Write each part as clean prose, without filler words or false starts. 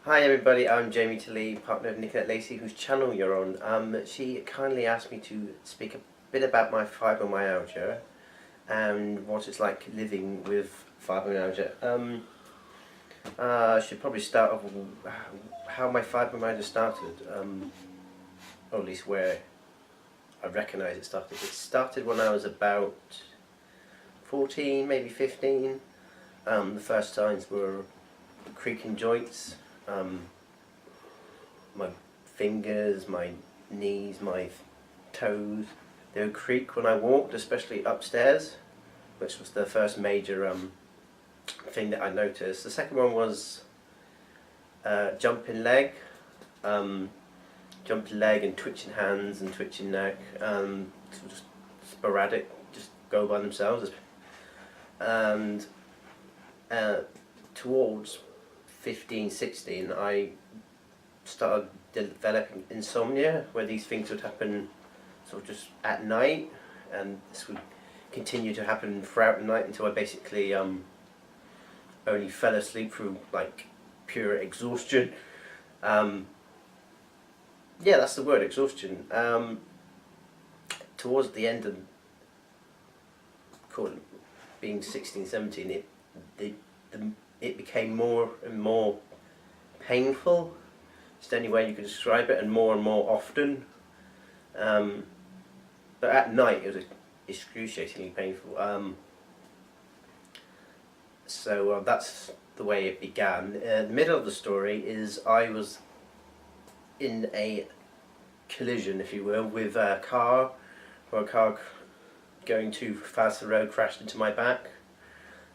Hi everybody, I'm Jamie Tilly, partner of Nicolette-daveigh, whose channel you're on. She kindly asked me to speak a bit about my fibromyalgia and what it's like living with fibromyalgia. I should probably start off with how my fibromyalgia started, or at least where I recognise it started. It started when I was about 14, maybe 15. The first signs were creaking joints. My fingers, my knees, my toes, they would creak when I walked, especially upstairs, which was the first major thing that I noticed. The second one was jumping leg and twitching hands and twitching neck, just sporadic, just go by themselves. And towards 15, 16, I started developing insomnia, where these things would happen sort of just at night, and this would continue to happen throughout the night until I basically only fell asleep through like pure exhaustion. Yeah, that's the word, exhaustion. Towards the end of being 16, 17, it became more and more painful. It's the only way you can describe it, and more often. But at night it was excruciatingly painful. So that's the way it began. The middle of the story is I was in a collision, if you will, with a car, or a car going too fast the road crashed into my back.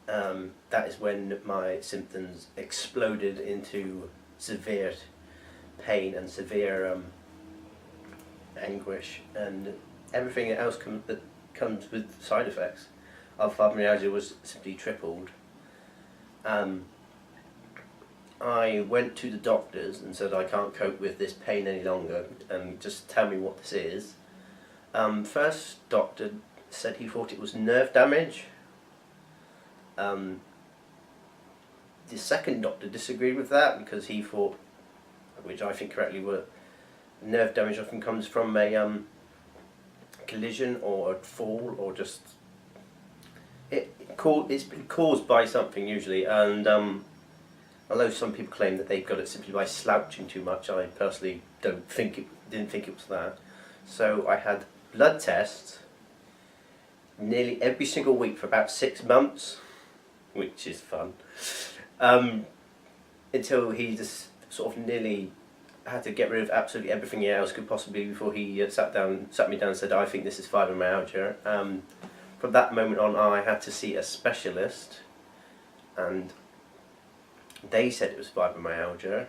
That is when my symptoms exploded into severe pain and severe anguish, and everything else that comes with side effects of fibromyalgia was simply tripled. I went to the doctors and said I can't cope with this pain any longer and just tell me what this is. First doctor said he thought it was nerve damage. The second doctor disagreed with that because he thought, which I think correctly, were nerve damage often comes from a collision or a fall, or just it's been caused by something usually. And although some people claim that they got it simply by slouching too much, I personally didn't think it was that. So I had blood tests nearly every single week for about 6 months, which is fun, until he just sort of nearly had to get rid of absolutely everything else could possibly before he sat me down and said, I think this is fibromyalgia. From that moment on, I had to see a specialist, and they said it was fibromyalgia,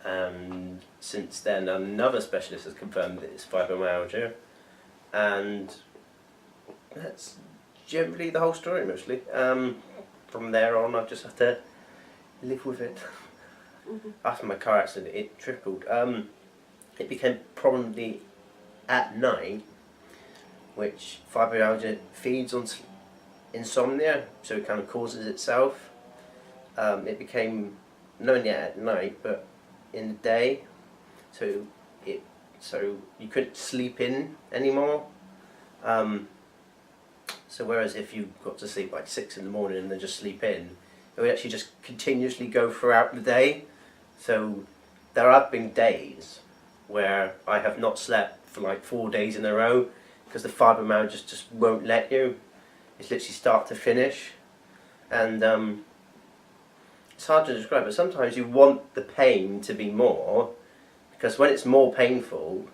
and since then another specialist has confirmed that it's fibromyalgia, and that's generally the whole story mostly. From there on, I just have to live with it. After my car accident, it tripled. It became probably at night, which fibromyalgia feeds on insomnia, so it kind of causes itself. It became not only at night, but in the day, so you couldn't sleep in anymore. So whereas if you got to sleep like 6 in the morning and then just sleep in, it would actually just continuously go throughout the day. So there have been days where I have not slept for like 4 days in a row because the fibromyalgia just won't let you. It's literally start to finish, and it's hard to describe, but sometimes you want the pain to be more, because when it's more painful,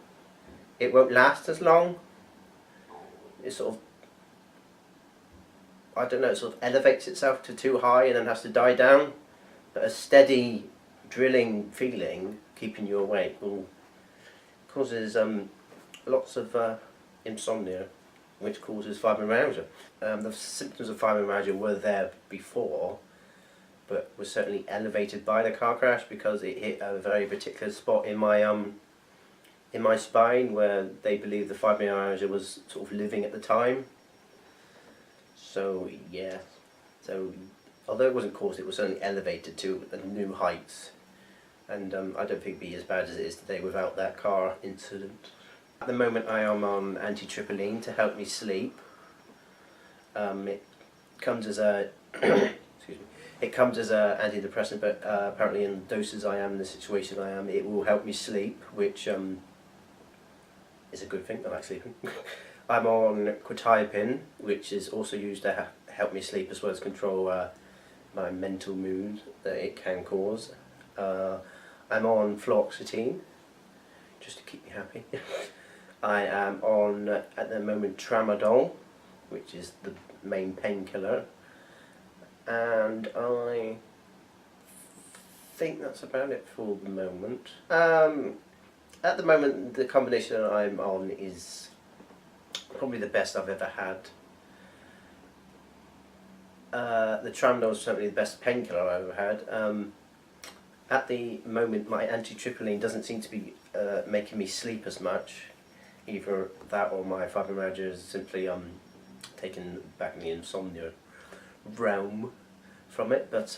it won't last as long. It sort of, I don't know, it sort of elevates itself to too high and then has to die down. But a steady drilling feeling, keeping you awake, causes lots of insomnia, which causes fibromyalgia. The symptoms of fibromyalgia were there before, but were certainly elevated by the car crash because it hit a very particular spot in my spine where they believed the fibromyalgia was sort of living at the time. So yeah, so although it wasn't caused, it was certainly elevated to new heights and I don't think it'd be as bad as it is today without that car incident. At the moment I am on amitriptyline to help me sleep. It comes as a excuse me. It comes as a antidepressant, but apparently in the doses I am, in the situation I am, it will help me sleep, which is a good thing. I like sleeping. I'm on quetiapine, which is also used to help me sleep as well as control my mental mood that it can cause. I'm on fluoxetine, just to keep me happy. I am on, at the moment, tramadol, which is the main painkiller. And I think that's about it for the moment. At the moment, the combination that I'm on is probably the best I've ever had. The tramadol is certainly the best painkiller I've ever had. At the moment, my amitriptyline doesn't seem to be making me sleep as much. Either that or my fibromyalgia is simply taken back the insomnia realm from it. But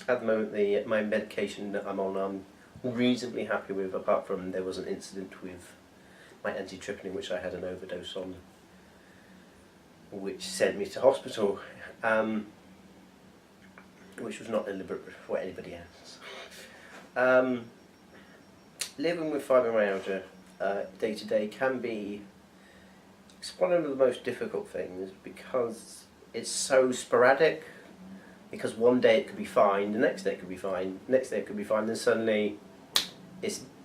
at the moment, my medication that I'm on, I'm reasonably happy with, apart from there was an incident with my amitriptyline which I had an overdose on, which sent me to hospital, which was not deliberate for anybody else. Living with fibromyalgia day to day can be, it's one of the most difficult things because it's so sporadic. Because one day it could be fine, the next day it could be fine, the next day it could be fine, then suddenly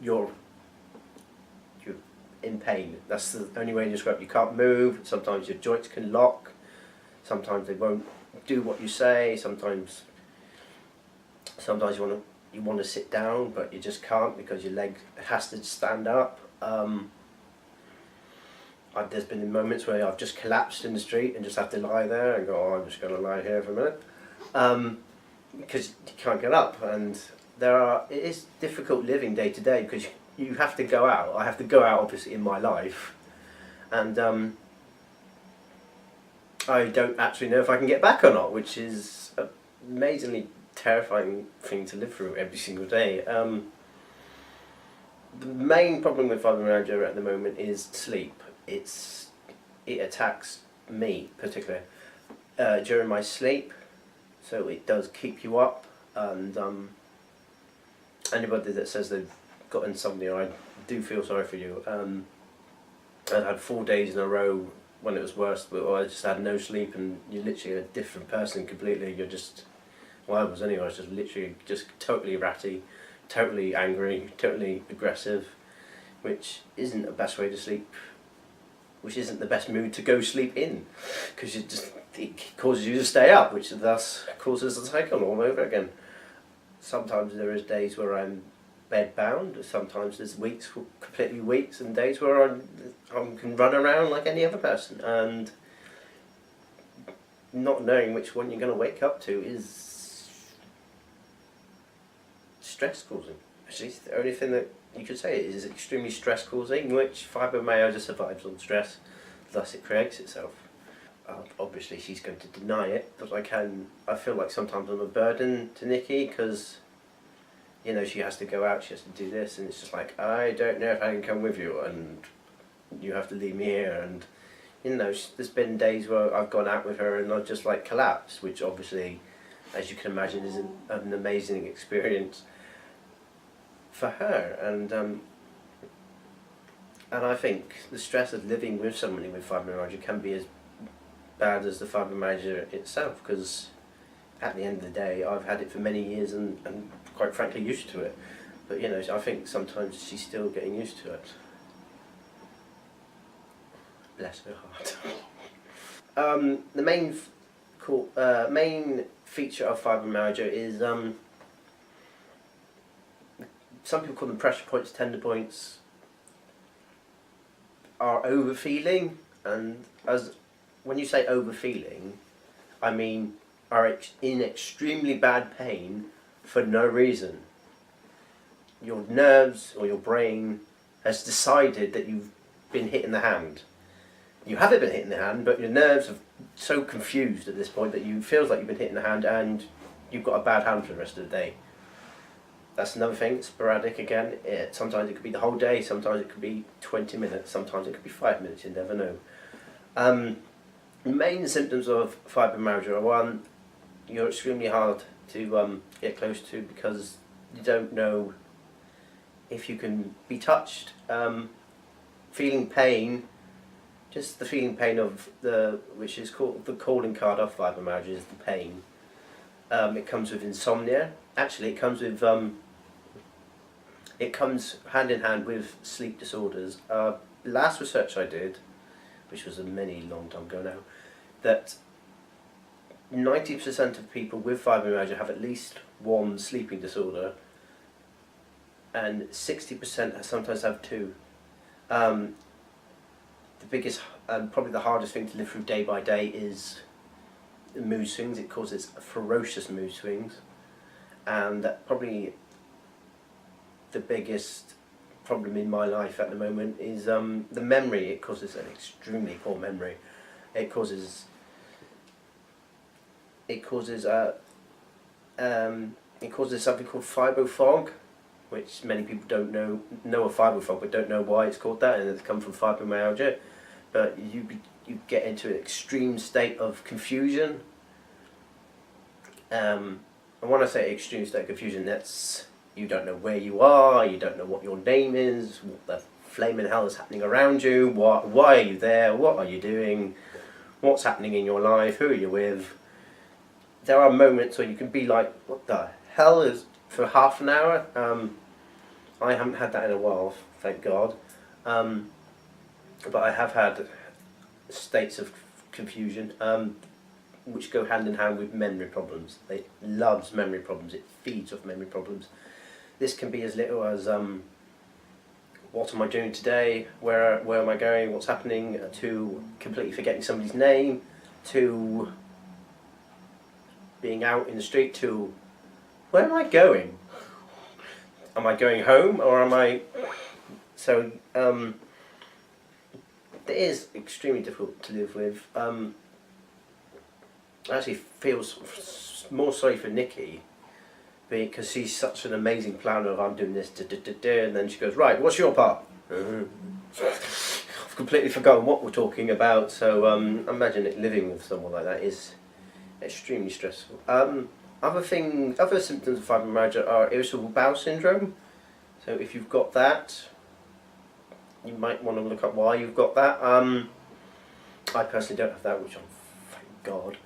you're in pain. That's the only way to describe it. You can't move, sometimes your joints can lock, sometimes they won't do what you say, sometimes you want to sit down but you just can't because your leg has to stand up. There's been moments where I've just collapsed in the street and just have to lie there and go, oh, I'm just going to lie here for a minute. Because you can't get up, and it is difficult living day to day because you have to go out. I have to go out obviously in my life, and I don't actually know if I can get back or not, which is an amazingly terrifying thing to live through every single day. The main problem with fibromyalgia at the moment is sleep. It attacks me particularly during my sleep. So it does keep you up, and anybody that says they've got insomnia, I do feel sorry for you. I had 4 days in a row when it was worse, where I just had no sleep, and you're literally a different person completely. You're just, well, I was anyway. I was just literally just totally ratty, totally angry, totally aggressive, which isn't the best way to sleep. Which isn't the best mood to go sleep in, because it causes you to stay up, which thus causes the cycle all over again. Sometimes there is days where I'm bedbound, sometimes there's weeks, completely weeks, and days where I can run around like any other person, and not knowing which one you're going to wake up to is stress causing. Actually, it's the only thing that you could say it is extremely stress causing, which fibromyalgia survives on stress, thus it creates itself. Obviously she's going to deny it, but I feel like sometimes I'm a burden to Nikki, because you know, she has to go out, she has to do this, and it's just like, I don't know if I can come with you, and you have to leave me here. And you know, there's been days where I've gone out with her and I've just like collapsed, which obviously, as you can imagine, is an amazing experience for her. And I think the stress of living with somebody with fibromyalgia can be as bad as the fibromyalgia itself, because at the end of the day I've had it for many years and quite frankly used to it, but you know, I think sometimes she's still getting used to it. Bless her heart. The main feature of fibromyalgia is some people call them pressure points, tender points, are overfeeling, and when you say overfeeling, I mean are in extremely bad pain for no reason. Your nerves or your brain has decided that you've been hit in the hand. You haven't been hit in the hand, but your nerves are so confused at this point that you feels like you've been hit in the hand and you've got a bad hand for the rest of the day. That's another thing, sporadic again. Sometimes it could be the whole day, sometimes it could be 20 minutes, sometimes it could be 5 minutes, you never know. The main symptoms of fibromyalgia are, one, you're extremely hard to get close to because you don't know if you can be touched. Feeling pain, just the feeling pain of which is called the calling card of fibromyalgia, is the pain. It comes with insomnia. Actually, it comes hand in hand with sleep disorders. Last research I did, which was a long time ago now, that 90% of people with fibromyalgia have at least one sleeping disorder, and 60% sometimes have two. The biggest and probably the hardest thing to live through day by day is mood swings. It causes ferocious mood swings, and probably the biggest problem in my life at the moment is the memory. It causes an extremely poor memory. It causes something called fibrofog, which many people don't know of fibrofog, but don't know why it's called that, and it's come from fibromyalgia. But you get into an extreme state of confusion. And when I say extreme state of confusion, that's you don't know where you are, you don't know what your name is, what the flaming hell is happening around you, why are you there, what are you doing, what's happening in your life, who are you with. There are moments where you can be like, what the hell is, for half an hour. I haven't had that in a while, thank God. But I have had states of confusion, which go hand in hand with memory problems. It loves memory problems, it feeds off memory problems. This can be as little as, what am I doing today, where am I going, what's happening, to completely forgetting somebody's name, to being out in the street, to where am I going? Am I going home, or am I... So, it is extremely difficult to live with. I actually feel more sorry for Nikki, because she's such an amazing planner of, I'm doing this, and then she goes, right, what's your part? I've completely forgotten what we're talking about, so imagine living with someone like that is extremely stressful. Other symptoms of fibromyalgia are irritable bowel syndrome. So if you've got that, you might want to look up why you've got that. I personally don't have that, which thank God.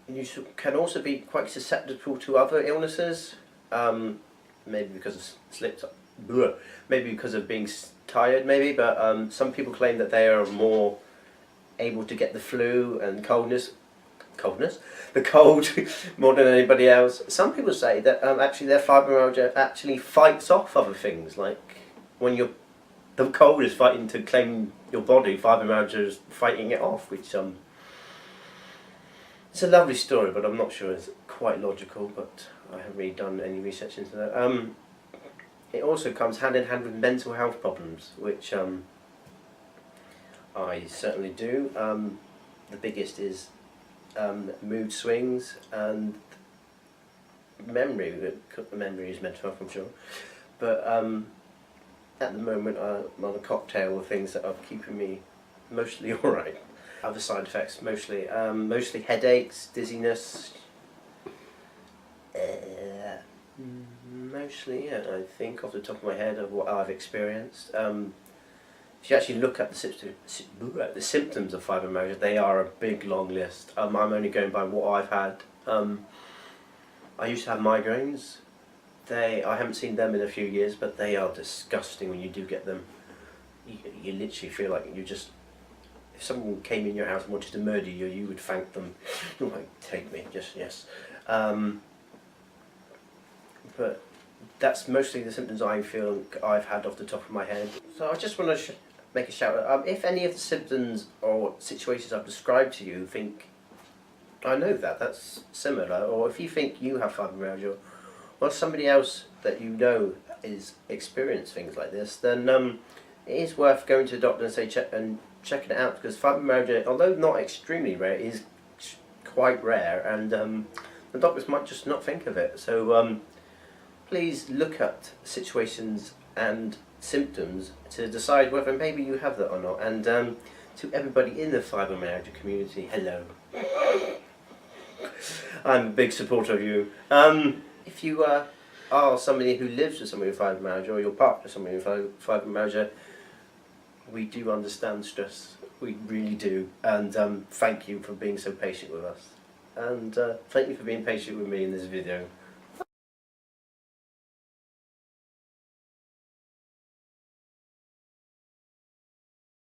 You can also be quite susceptible to other illnesses, maybe because of maybe because of being tired, maybe. But some people claim that they are more able to get the flu and the cold more than anybody else. Some people say that actually their fibromyalgia actually fights off other things, like when the cold is fighting to claim your body, fibromyalgia is fighting it off, which it's a lovely story, but I'm not sure it's quite logical, but I haven't really done any research into that. It also comes hand in hand with mental health problems, which I certainly do. The biggest is mood swings and memory. Memory is mental health, I'm sure. But at the moment I'm on a cocktail of things that are keeping me mostly alright. Other side effects, mostly headaches, dizziness. Mostly, yeah, I think off the top of my head of what I've experienced. If you actually look at the symptoms of fibromyalgia, they are a big long list. I'm only going by what I've had. I used to have migraines. I haven't seen them in a few years, but they are disgusting when you do get them. You literally feel like you just... If someone came in your house and wanted to murder you, you would thank them. Like, take me, just yes. But that's mostly the symptoms I feel I've had off the top of my head. So I just want to make a shout out. If any of the symptoms or situations I've described to you think, I know that's similar, or if you think you have fibromyalgia, or somebody else that you know is experiencing things like this, then it is worth going to the doctor and checking it out, because fibromyalgia, although not extremely rare, is quite rare, and the doctors might just not think of it. So please look at situations and symptoms to decide whether maybe you have that or not. And to everybody in the fibromyalgia community, hello. I'm a big supporter of you. If you are somebody who lives with somebody with fibromyalgia, or you're partner with somebody with fibromyalgia, we do understand stress. We really do. And thank you for being so patient with us. And thank you for being patient with me in this video.